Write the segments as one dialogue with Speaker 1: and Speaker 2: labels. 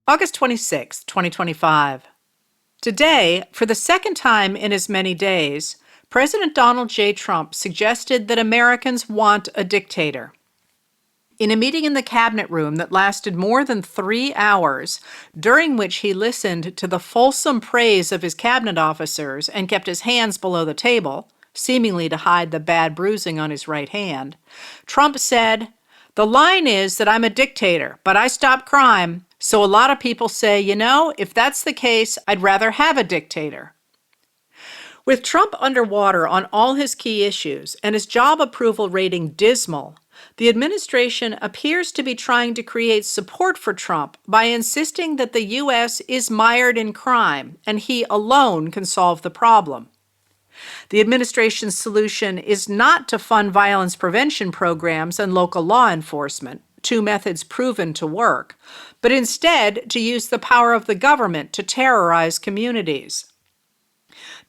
Speaker 1: August 26, 2025. Today, for the second time in as many days, President Donald J. Trump suggested that Americans want a dictator. In a meeting in the cabinet room that lasted more than 3 hours, during which he listened to the fulsome praise of his cabinet officers and kept his hands below the table, seemingly to hide the bad bruising on his right hand, Trump said, "The line is that I'm a dictator, but I stop crime. So a lot of people say, if that's the case, I'd rather have a dictator." With Trump underwater on all his key issues and his job approval rating dismal, the administration appears to be trying to create support for Trump by insisting that the U.S. is mired in crime and he alone can solve the problem. The administration's solution is not to fund violence prevention programs and local law enforcement, two methods proven to work, but instead to use the power of the government to terrorize communities.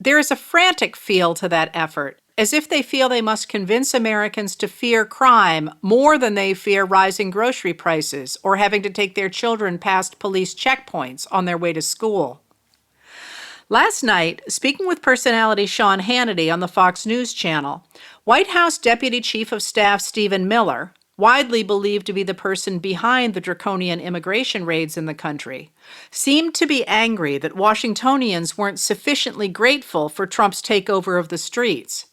Speaker 1: There is a frantic feel to that effort, as if they feel they must convince Americans to fear crime more than they fear rising grocery prices or having to take their children past police checkpoints on their way to school. Last night, speaking with personality Sean Hannity on the Fox News channel, White House Deputy Chief of Staff Stephen Miller, widely believed to be the person behind the draconian immigration raids in the country, seemed to be angry that Washingtonians weren't sufficiently grateful for Trump's takeover of the streets.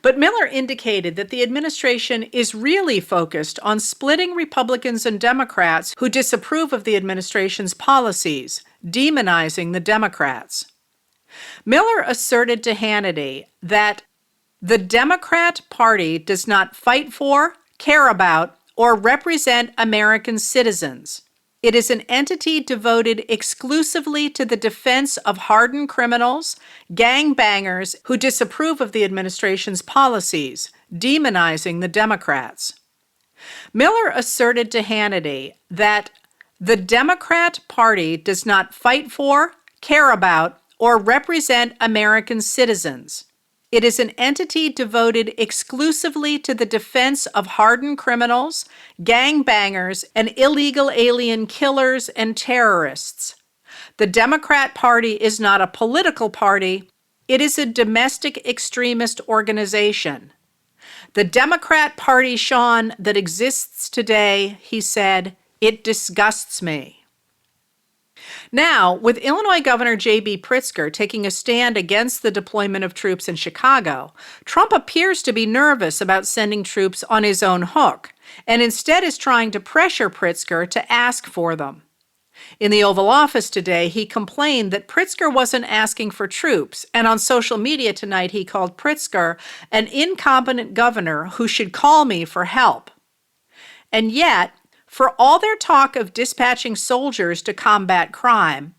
Speaker 1: But Miller indicated that the administration is really focused on splitting Republicans and Democrats who disapprove of the administration's policies, demonizing the Democrats. Miller asserted to Hannity that the Democrat Party does not fight for, care about, or represent American citizens. It is an entity devoted exclusively to the defense of hardened criminals, gangbangers who disapprove of the administration's policies, demonizing the Democrats. Miller asserted to Hannity that the Democrat Party does not fight for, care about, or represent American citizens. It is an entity devoted exclusively to the defense of hardened criminals, gangbangers, and illegal alien killers and terrorists. The Democrat Party is not a political party. It is a domestic extremist organization. The Democrat Party, Sean, that exists today, he said, it disgusts me. Now, with Illinois Governor J.B. Pritzker taking a stand against the deployment of troops in Chicago, Trump appears to be nervous about sending troops on his own hook, and instead is trying to pressure Pritzker to ask for them. In the Oval Office today, he complained that Pritzker wasn't asking for troops, and on social media tonight he called Pritzker an incompetent governor who should call me for help. And yet, for all their talk of dispatching soldiers to combat crime,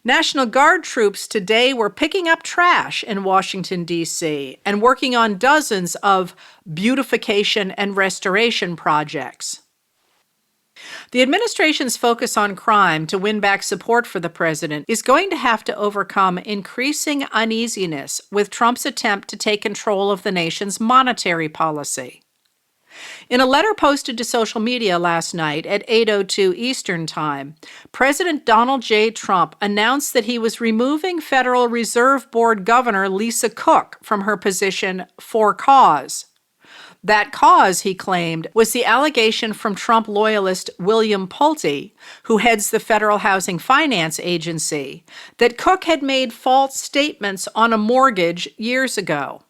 Speaker 1: National Guard troops today were picking up trash in Washington, D.C., and working on dozens of beautification and restoration projects. The administration's focus on crime to win back support for the president is going to have to overcome increasing uneasiness with Trump's attempt to take control of the nation's monetary policy. In a letter posted to social media last night at 8:02 Eastern Time, President Donald J. Trump announced that he was removing Federal Reserve Board Governor Lisa Cook from her position for cause. That cause, he claimed, was the allegation from Trump loyalist William Pulte, who heads the Federal Housing Finance Agency, that Cook had made false statements on a mortgage years ago.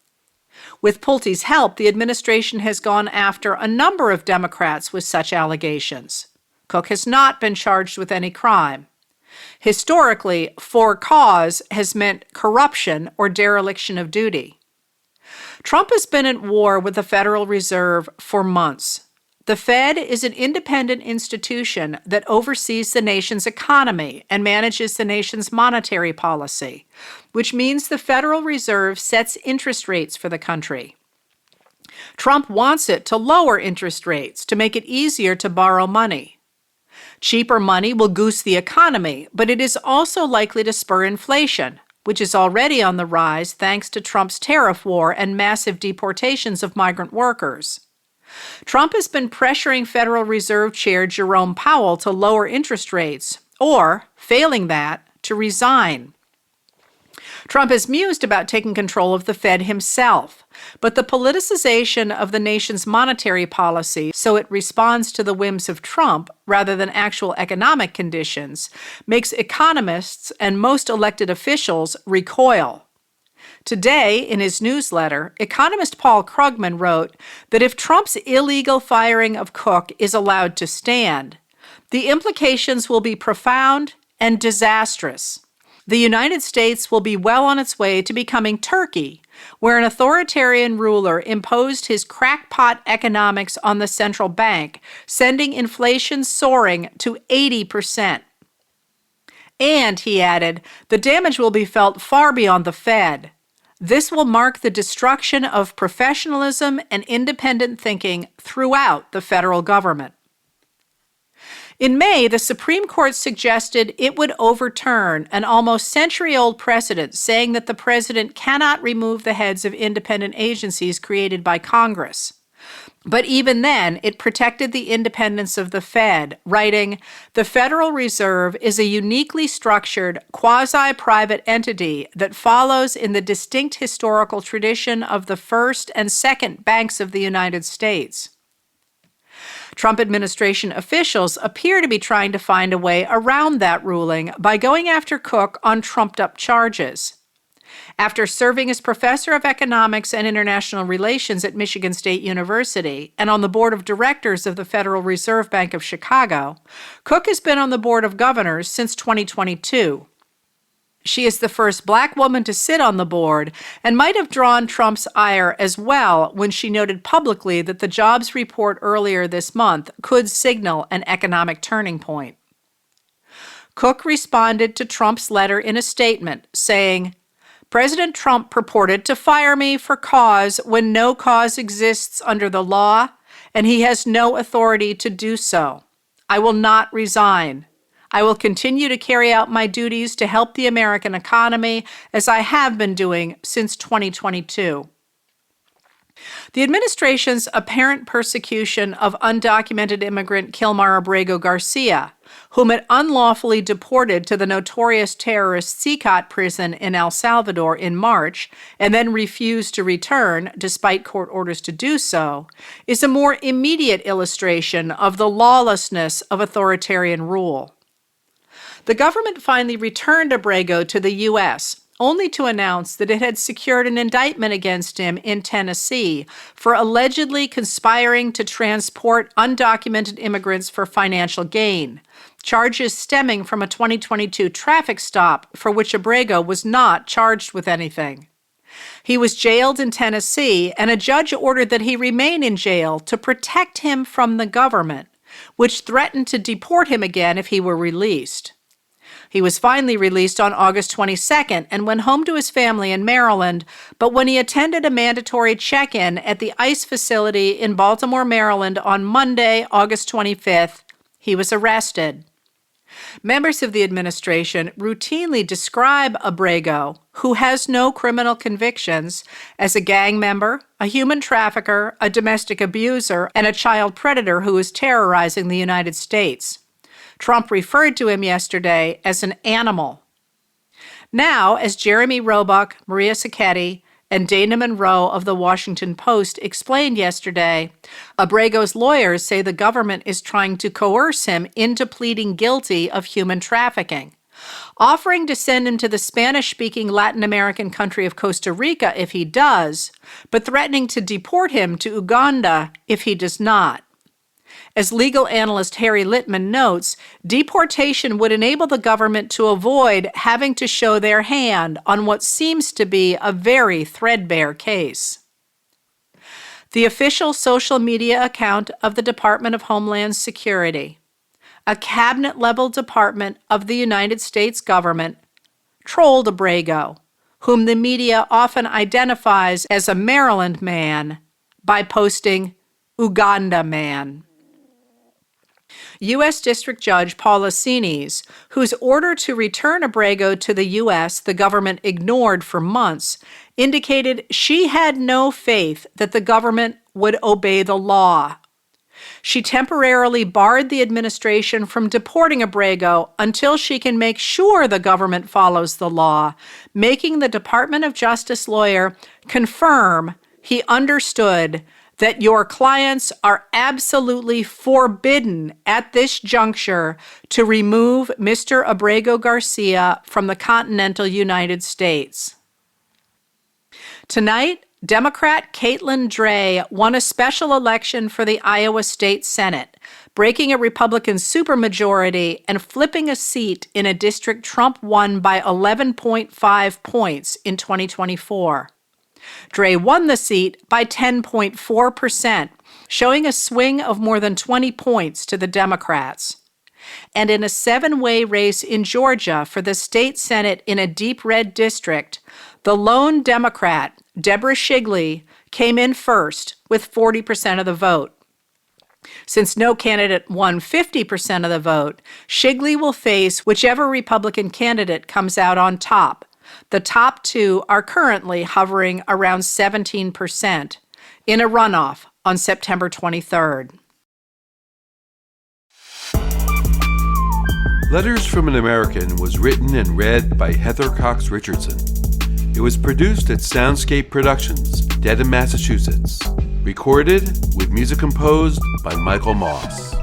Speaker 1: With Pulte's help, the administration has gone after a number of Democrats with such allegations. Cook has not been charged with any crime. Historically, for cause has meant corruption or dereliction of duty. Trump has been at war with the Federal Reserve for months. The Fed is an independent institution that oversees the nation's economy and manages the nation's monetary policy, which means the Federal Reserve sets interest rates for the country. Trump wants it to lower interest rates to make it easier to borrow money. Cheaper money will goose the economy, but it is also likely to spur inflation, which is already on the rise thanks to Trump's tariff war and massive deportations of migrant workers. Trump has been pressuring Federal Reserve Chair Jerome Powell to lower interest rates, or, failing that, to resign. Trump has mused about taking control of the Fed himself, but the politicization of the nation's monetary policy, so it responds to the whims of Trump rather than actual economic conditions, makes economists and most elected officials recoil. Today, in his newsletter, economist Paul Krugman wrote that if Trump's illegal firing of Cook is allowed to stand, the implications will be profound and disastrous. The United States will be well on its way to becoming Turkey, where an authoritarian ruler imposed his crackpot economics on the central bank, sending inflation soaring to 80%. And, he added, the damage will be felt far beyond the Fed. This will mark the destruction of professionalism and independent thinking throughout the federal government. In May, the Supreme Court suggested it would overturn an almost century-old precedent saying that the president cannot remove the heads of independent agencies created by Congress. But even then, it protected the independence of the Fed, writing, "The Federal Reserve is a uniquely structured, quasi-private entity that follows in the distinct historical tradition of the first and second banks of the United States." Trump administration officials appear to be trying to find a way around that ruling by going after Cook on trumped-up charges. After serving as professor of economics and international relations at Michigan State University and on the board of directors of the Federal Reserve Bank of Chicago, Cook has been on the board of governors since 2022. She is the first black woman to sit on the board and might have drawn Trump's ire as well when she noted publicly that the jobs report earlier this month could signal an economic turning point. Cook responded to Trump's letter in a statement, saying, "President Trump purported to fire me for cause when no cause exists under the law, and he has no authority to do so. I will not resign. I will continue to carry out my duties to help the American economy as I have been doing since 2022. The administration's apparent persecution of undocumented immigrant Kilmar Abrego Garcia, whom it unlawfully deported to the notorious terrorist CICOT prison in El Salvador in March and then refused to return despite court orders to do so, is a more immediate illustration of the lawlessness of authoritarian rule. The government finally returned Abrego to the U.S., only to announce that it had secured an indictment against him in Tennessee for allegedly conspiring to transport undocumented immigrants for financial gain, charges stemming from a 2022 traffic stop for which Abrego was not charged with anything. He was jailed in Tennessee, and a judge ordered that he remain in jail to protect him from the government, which threatened to deport him again if he were released. He was finally released on August 22nd and went home to his family in Maryland, but when he attended a mandatory check-in at the ICE facility in Baltimore, Maryland on Monday, August 25th, he was arrested. Members of the administration routinely describe Abrego, who has no criminal convictions, as a gang member, a human trafficker, a domestic abuser, and a child predator who is terrorizing the United States. Trump referred to him yesterday as an animal. Now, as Jeremy Roebuck, Maria Sacchetti, and Dana Monroe of the Washington Post explained yesterday, Abrego's lawyers say the government is trying to coerce him into pleading guilty of human trafficking, offering to send him to the Spanish-speaking Latin American country of Costa Rica if he does, but threatening to deport him to Uganda if he does not. As legal analyst Harry Littman notes, deportation would enable the government to avoid having to show their hand on what seems to be a very threadbare case. The official social media account of the Department of Homeland Security, a cabinet-level department of the United States government, trolled Abrego, whom the media often identifies as a Maryland man, by posting Uganda man. U.S. District Judge Paula Sines, whose order to return Abrego to the U.S. the government ignored for months, indicated she had no faith that the government would obey the law. She temporarily barred the administration from deporting Abrego until she can make sure the government follows the law, making the Department of Justice lawyer confirm he understood that your clients are absolutely forbidden at this juncture to remove Mr. Abrego Garcia from the continental United States. Tonight, Democrat Caitlin Dray won a special election for the Iowa State Senate, breaking a Republican supermajority and flipping a seat in a district Trump won by 11.5 points in 2024. Dray won the seat by 10.4%, showing a swing of more than 20 points to the Democrats. And in a 7-way race in Georgia for the state Senate in a deep red district, the lone Democrat, Deborah Shigley, came in first with 40% of the vote. Since no candidate won 50% of the vote, Shigley will face whichever Republican candidate comes out on top. The top two are currently hovering around 17% in a runoff on September 23rd.
Speaker 2: Letters from an American was written and read by Heather Cox Richardson. It was produced at Soundscape Productions, Dedham, Massachusetts. Recorded with music composed by Michael Moss.